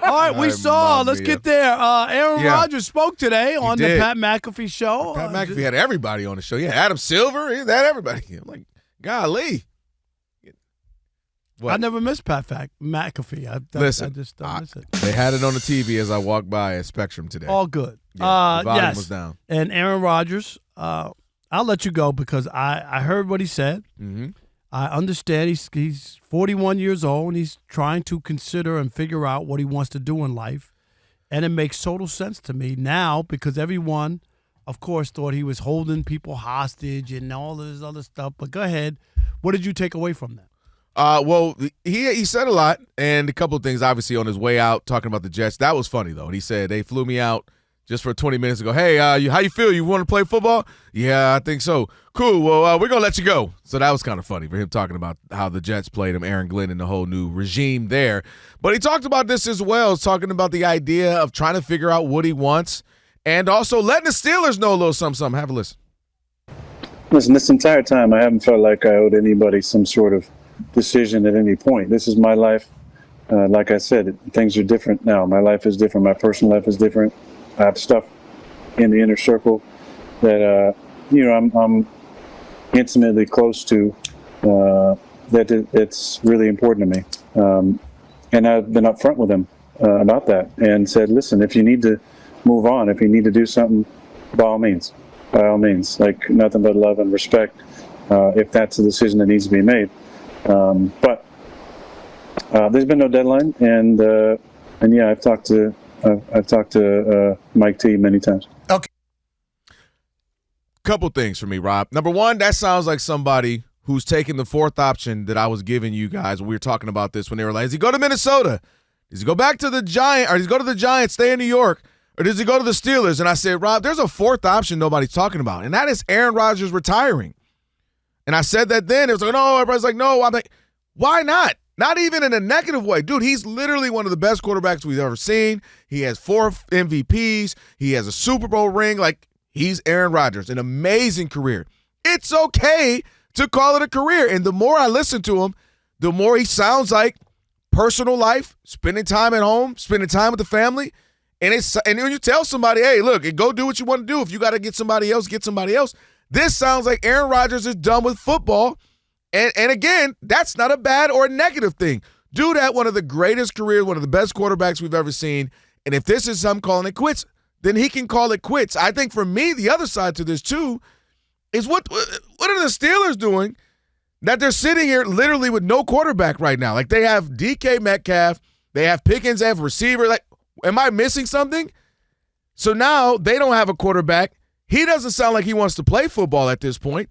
All right, we saw. Let's get there. Aaron Rodgers spoke today on the Pat McAfee show. Pat McAfee had everybody on the show. Yeah, Adam Silver. He had everybody. I'm like, golly. What? I never missed Pat McAfee. I just don't miss it. They had it on the TV as I walked by at Spectrum today. All good. Yeah, the volume was down. And Aaron Rodgers, I'll let you go because I heard what he said. Mm-hmm. I understand he's 41 years old and he's trying to consider and figure out what he wants to do in life. And it makes total sense to me now because everyone, of course, thought he was holding people hostage and all this other stuff. But go ahead. What did you take away from that? Well, he said a lot, and a couple of things, obviously, on his way out, talking about the Jets. That was funny, though. And he said, they flew me out just for 20 minutes ago. Hey, how you feel? You want to play football? Yeah, I think so. Cool. Well, we're going to let you go. So that was kind of funny for him talking about how the Jets played him, Aaron Glenn, and the whole new regime there. But he talked about this as well, talking about the idea of trying to figure out what he wants and also letting the Steelers know a little something. Have a listen. Listen, this entire time, I haven't felt like I owed anybody some sort of decision at any point. This is my life. Like I said, things are different now. My life is different. My personal life is different. I have stuff in the inner circle that I'm intimately close to. It's really important to me. And I've been upfront with him about that and said, listen, if you need to move on, if you need to do something, by all means, like nothing but love and respect. If that's a decision that needs to be made. But there's been no deadline, and yeah, I've talked to Mike T many times. Okay. Couple things for me, Rob. Number one, that sounds like somebody who's taking the fourth option that I was giving you guys when we were talking about this when they were like, does he go to Minnesota? Does he go back to the Giants? Or does he go to the Giants, stay in New York? Or does he go to the Steelers? And I said, Rob, there's a fourth option nobody's talking about, and that is Aaron Rodgers retiring. And I said that then. It was like, no, everybody's like, no. I'm like, why not? Not even in a negative way. Dude, he's literally one of the best quarterbacks we've ever seen. He has 4 MVPs. He has a Super Bowl ring. Like, he's Aaron Rodgers, an amazing career. It's okay to call it a career. And the more I listen to him, the more he sounds like personal life, spending time at home, spending time with the family. And when you tell somebody, hey, look, go do what you want to do. If you got to get somebody else, get somebody else. This sounds like Aaron Rodgers is done with football. And again, that's not a bad or a negative thing. Dude had one of the greatest careers, one of the best quarterbacks we've ever seen. And if this is him calling it quits, then he can call it quits. I think for me, the other side to this too is what are the Steelers doing that they're sitting here literally with no quarterback right now? Like, they have DK Metcalf, they have Pickens, they have receiver. Like, am I missing something? So now they don't have a quarterback. He doesn't sound like he wants to play football at this point.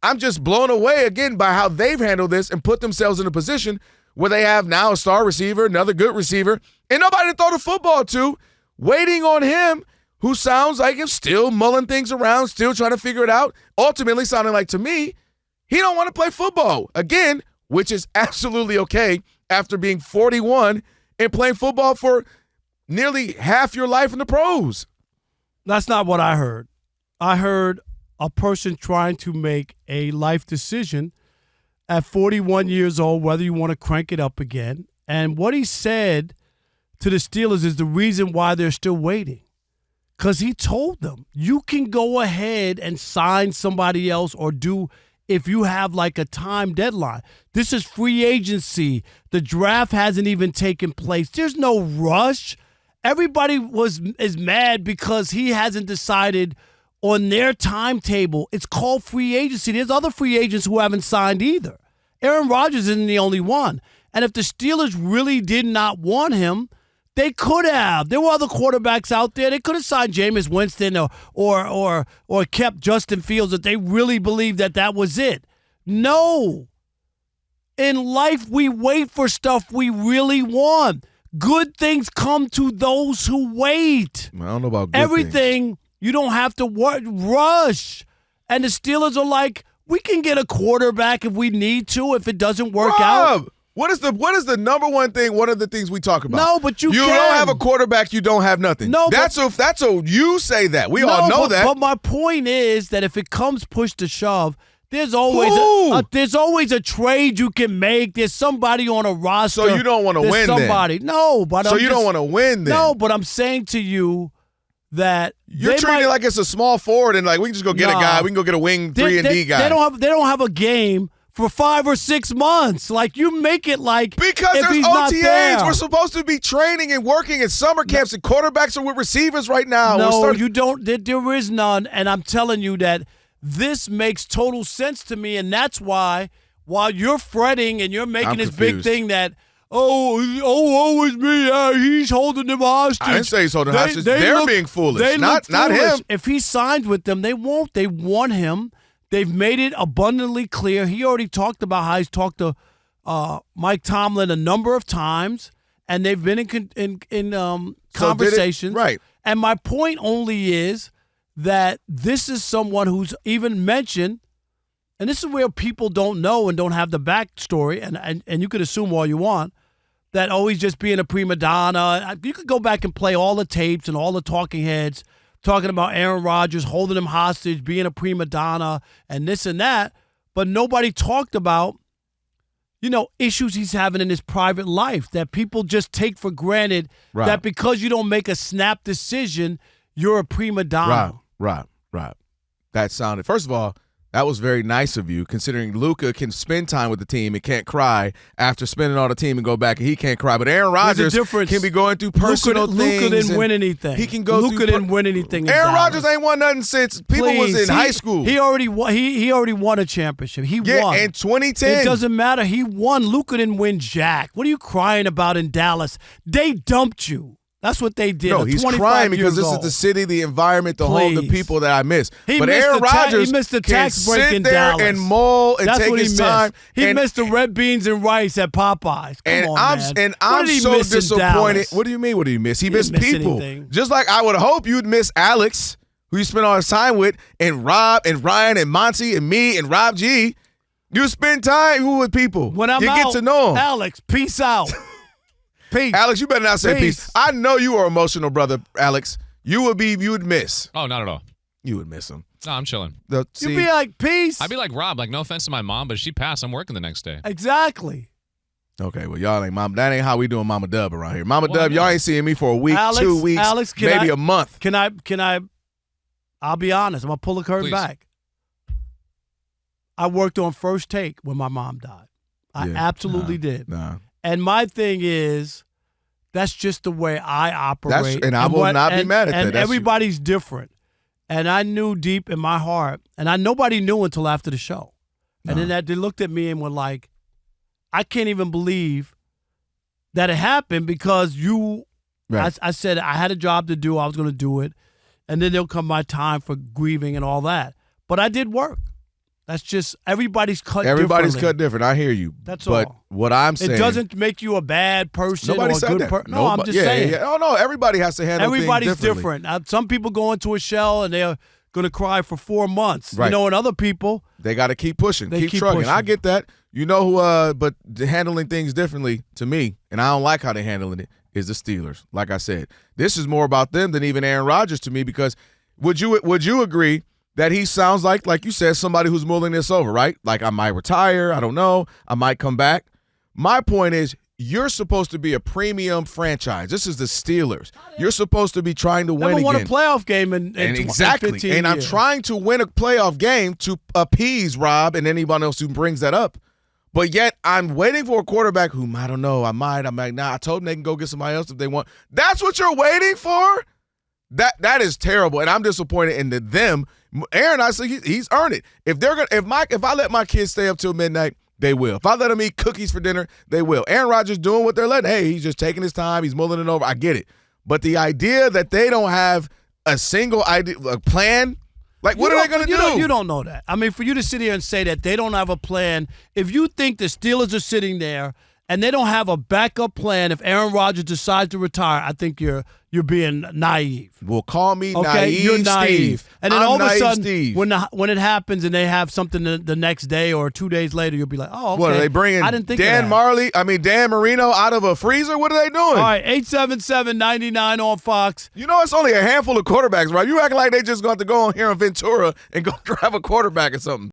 I'm just blown away again by how they've handled this and put themselves in a position where they have now a star receiver, another good receiver, and nobody to throw the football to, waiting on him, who sounds like he's still mulling things around, still trying to figure it out, ultimately sounding like, to me, he don't want to play football again, which is absolutely okay after being 41 and playing football for nearly half your life in the pros. That's not what I heard. I heard a person trying to make a life decision at 41 years old, whether you want to crank it up again. And what he said to the Steelers is the reason why they're still waiting. Because he told them, you can go ahead and sign somebody else or do if you have like a time deadline. This is free agency. The draft hasn't even taken place. There's no rush. Everybody is mad because he hasn't decided on their timetable. It's called free agency. There's other free agents who haven't signed either. Aaron Rodgers isn't the only one. And if the Steelers really did not want him, they could have. There were other quarterbacks out there. They could have signed Jameis Winston or kept Justin Fields if they really believed that was it. No. In life, we wait for stuff we really want. Good things come to those who wait. I don't know about good Everything. things. You don't have to rush. And the Steelers are like, we can get a quarterback if we need to, if it doesn't work out. What is the number one thing, one of the things we talk about? No, but you don't have a quarterback, you don't have nothing. No, that's you say that. We all know that. But my point is that if it comes push to shove, There's always there's always a trade you can make. There's somebody on a roster. So you don't want to win somebody. then? No, but so you don't want to win then? No, but I'm saying to you that you're treating it like it's a small forward and like we can just go get a guy. We can go get a wing 3-and-D guy. They don't have a game for 5 or 6 months. Like you make it like because if there's he's not OTAs. there. We're supposed to be training and working at summer camps and quarterbacks are with receivers right now. No, you don't. There is none, and I'm telling you that. This makes total sense to me, and that's why while you're fretting and you're making this big thing that, it's me, he's holding them hostage. I didn't say he's holding hostage. They're being foolish, not him. If he signs with them, they won't. They want him. They've made it abundantly clear. He already talked about how he's talked to Mike Tomlin a number of times, and they've been in conversations. Right. And my point only is that this is someone who's even mentioned, and this is where people don't know and don't have the backstory, and you could assume all you want, that he's just being a prima donna. You could go back and play all the tapes and all the talking heads talking about Aaron Rodgers holding him hostage, being a prima donna, and this and that, but nobody talked about, issues he's having in his private life that people just take for granted that because you don't make a snap decision, you're a prima donna. Right. That sounded, first of all, that was very nice of you, considering Luka can spend time with the team and can't cry after spending all the team and go back and he can't cry. But Aaron Rodgers can be going through personal things. Luka didn't win anything. He can go Luka didn't win anything. Aaron Rodgers ain't won nothing since people was in high school. He already won a championship. He won. In 2010. It doesn't matter. He won. Luka didn't win jack. What are you crying about in Dallas? They dumped you. That's what they did. No, he's crying because this is the city, the environment, the home, the people that I miss. But Aaron Rodgers he missed the tax break sit in there Dallas. and mull and take his time. He missed the red beans and rice at Popeyes. Come on, man. And I'm so disappointed. What do you mean? What do you miss? He missed people. Just like I would hope you'd miss Alex, who you spent all his time with, and Rob and Ryan and Monty and me and Rob G. You spend time with people. When I'm you out, get to know them. Alex, peace out. Peace. Alex, you better not say peace. I know you are emotional, brother, Alex. You would miss. Oh, not at all. You would miss him. No, I'm chilling. You'd be like, peace. I'd be like, Rob, no offense to my mom, but if she passed, I'm working the next day. Exactly. Okay, well, y'all ain't mom. That ain't how we doing Mama Dub around here. Mama Dub, y'all ain't seeing me for a week, 2 weeks, maybe a month. Can I? I'll be honest. I'm going to pull the curtain back. I worked on First Take when my mom died. I absolutely did. Nah. And my thing is, that's just the way I operate. And I will not be mad at that. And everybody's different. And I knew deep in my heart, and nobody knew until after the show. And then they looked at me and were like, I can't even believe that it happened because you I said I had a job to do. I was going to do it. And then there'll come my time for grieving and all that. But I did work. That's just everybody's cut different. I hear you. That's all. But what I'm saying. It doesn't make you a bad person or a good person. No, I'm just saying. Yeah. Oh, no, everybody has to handle Everybody's things differently. different. Some people go into a shell and they're going to cry for 4 months. Right. And other people. They got to keep pushing, keep trucking. I get that. You know who, but handling things differently to me, and I don't like how they're handling it, is the Steelers. Like I said, this is more about them than even Aaron Rodgers to me because would you agree that he sounds like you said, somebody who's mulling this over, right? Like I might retire, I don't know, I might come back. My point is you're supposed to be a premium franchise. This is the Steelers. You're supposed to be trying to win again. Never won a playoff game in exactly. 15 and years. I'm trying to win a playoff game to appease Rob and anyone else who brings that up. But yet I'm waiting for a quarterback who, I don't know, I might not. I told them they can go get somebody else if they want. That's what you're waiting for? That is terrible, and I'm disappointed in them. Aaron, I say he's earned it. If I let my kids stay up till midnight, they will. If I let them eat cookies for dinner, they will. Aaron Rodgers doing what they're letting. Hey, he's just taking his time. He's mulling it over. I get it. But the idea that they don't have a single idea, a plan, what are they going to do? You don't know that. I mean, for you to sit here and say that they don't have a plan, if you think the Steelers are sitting there and they don't have a backup plan if Aaron Rodgers decides to retire, I think you're being naive. Well, call me naive, you're naive. Steve. And then all of a sudden, Steve. when it happens and they have something the next day or 2 days later, you'll be like, oh, okay. What, are they bringing I didn't think Dan Marino out of a freezer? What are they doing? All right, 877-99 on Fox. You know, it's only a handful of quarterbacks, right? You acting like they just got to go on here on Ventura and go grab a quarterback or something.